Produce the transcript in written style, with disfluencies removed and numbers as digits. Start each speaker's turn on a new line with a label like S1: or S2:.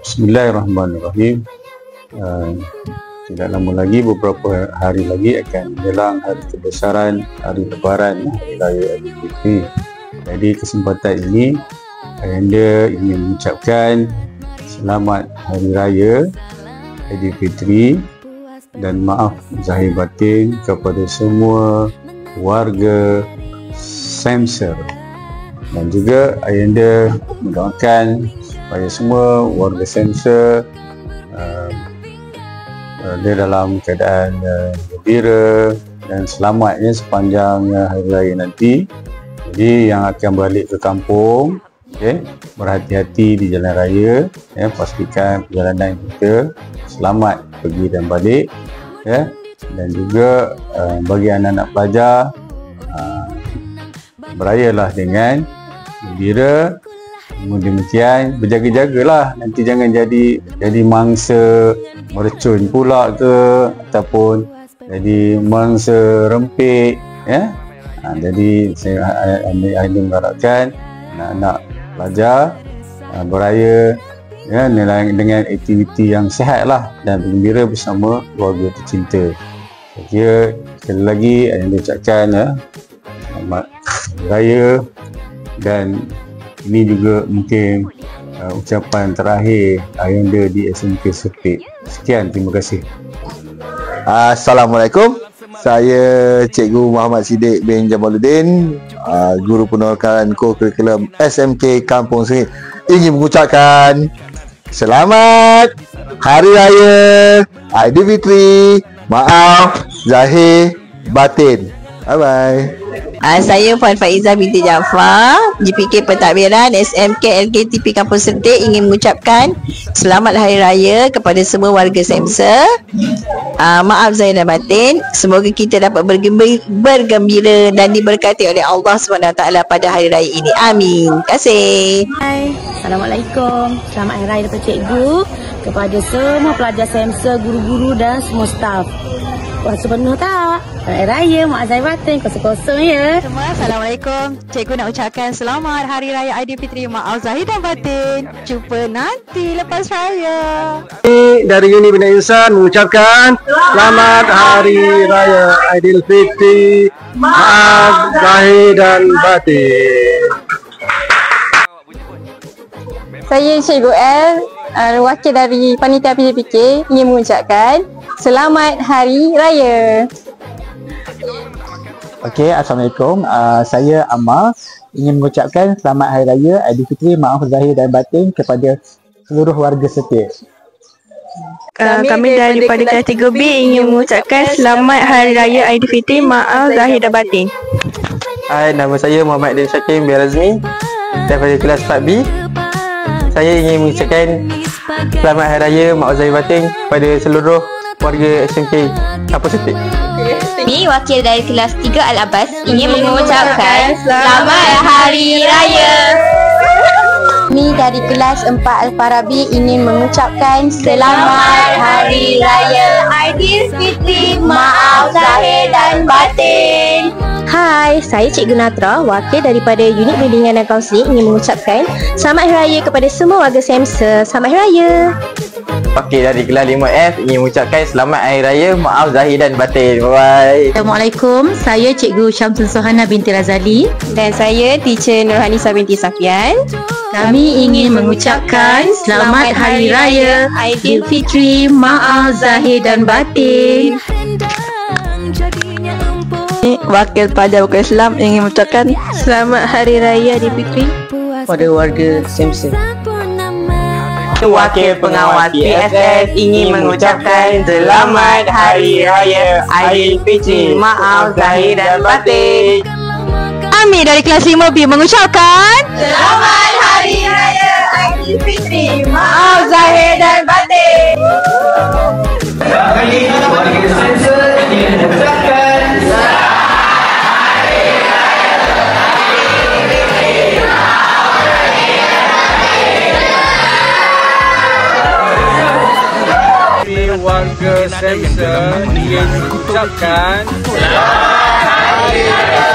S1: Bismillahirrahmanirrahim. Tidak lama lagi, beberapa hari lagi akan menjelang hari kebesaran, hari Lebaran, Hari Raya Aidilfitri. Jadi kesempatan ini Ayanda ingin mengucapkan selamat Hari Raya Aidilfitri dan maaf zahir batin kepada semua warga Semser, dan juga Ayanda mendoakan supaya semua warga Semser dia dalam keadaan gembira dan selamatnya sepanjang hari raya nanti. Jadi yang akan balik ke kampung, berhati-hati di jalan raya, pastikan perjalanan kita selamat pergi dan balik, dan juga bagi anak-anak pelajar, berayalah dengan gembira. Demikian, berjaga-jagalah, nanti jangan jadi mangsa mercun pula ke, ataupun jadi mangsa rempik, jadi saya mengharapkan anak-anak pelajar beraya dengan aktiviti yang sihat lah, dan bergembira bersama keluarga tercinta. Saya kira sekali lagi saya ucapkan selamat raya, dan ini juga mungkin ucapan terakhir Ayanda di SMK Sepik. Sekian, terima kasih.
S2: Assalamualaikum. Saya Cikgu Muhammad Siddiq bin Jamaluddin, Guru Penerokan Co-Curriculum SMK Kampung Sengit, ingin mengucapkan selamat Hari Raya Aidilfitri, maaf zahir batin. Bye-bye.
S3: Saya Puan Faizah binti Jaafar, JPK Pentadbiran SMK LKTP Kampung Sertik, ingin mengucapkan selamat Hari Raya kepada semua warga Semser. Maaf zahir dan batin. Semoga kita dapat bergembira dan diberkati oleh Allah SWT pada Hari Raya ini. Amin. Terima kasih.
S4: Hai, Assalamualaikum. Selamat Hari Raya daripada Cikgu kepada semua pelajar Semser, guru-guru dan semua staf. Puasa penuh tak? Hari Raya, mak zahir batin, kosong-kosong ya.
S5: Semua, Assalamualaikum. Cikgu nak ucapkan selamat Hari Raya Aidilfitri, maaf zahir dan batin. Jumpa nanti lepas raya.
S6: Dari Uni Bina Insan mengucapkan selamat Hari Raya Aidilfitri, maaf zahir dan batin.
S7: Saya Cikgu L, wakil dari Panitia PJPK, ingin mengucapkan selamat Hari Raya.
S8: Okey, Assalamualaikum. Saya Amal, ingin mengucapkan selamat Hari Raya Aidilfitri, maaf zahir dan batin kepada seluruh warga Sepik.
S9: Kami daripada kelas 3B ingin mengucapkan selamat Hari Raya Aidilfitri, maaf zahir dan batin.
S10: Hai, nama saya Muhammad Din Syakim bin Razmi daripada kelas 4B. Saya ingin mengucapkan selamat Hari Raya, maaf zahir batin kepada seluruh warga SMK Kampung Sertik.
S11: Kami wakil dari kelas 3 Al-Abbas ingin mengucapkan selamat Hari Raya.
S7: Kami dari kelas 4 Al-Farabi ingin mengucapkan selamat Hari Raya Aidilfitri, maaf zahir dan batin.
S4: Hai, saya Cikgu Natra, wakil daripada Unit Bimbingan dan Kaunseling, ingin mengucapkan selamat Hari Raya kepada semua warga Semser. Selamat Hari Raya.
S10: Wakil dari kelas 5F ingin mengucapkan selamat Hari Raya, maaf zahir dan batin. Bye-bye.
S12: Assalamualaikum. Saya Cikgu Syamsul Sohana binti Razali.
S3: Dan saya Teacher Nurhanisa binti Safian.
S12: Kami ingin mengucapkan selamat Hari Raya Aidilfitri, maaf zahir dan batin.
S9: Wakil pelajar Bukan Islam ingin mengucapkan selamat Hari Raya Aidilfitri
S13: pada warga Semser.
S10: Wakil pengawal PSS ingin mengucapkan selamat Hari Raya Aidilfitri, maaf zahir dan batin.
S5: Ami dari kelas 5B mengucapkan
S11: selamat Hari Raya Aidilfitri, maaf zahir dan batin.
S14: Warga Semser ingin mengucapkan
S6: warga Semser ingin mengucapkan selamat Hari Raya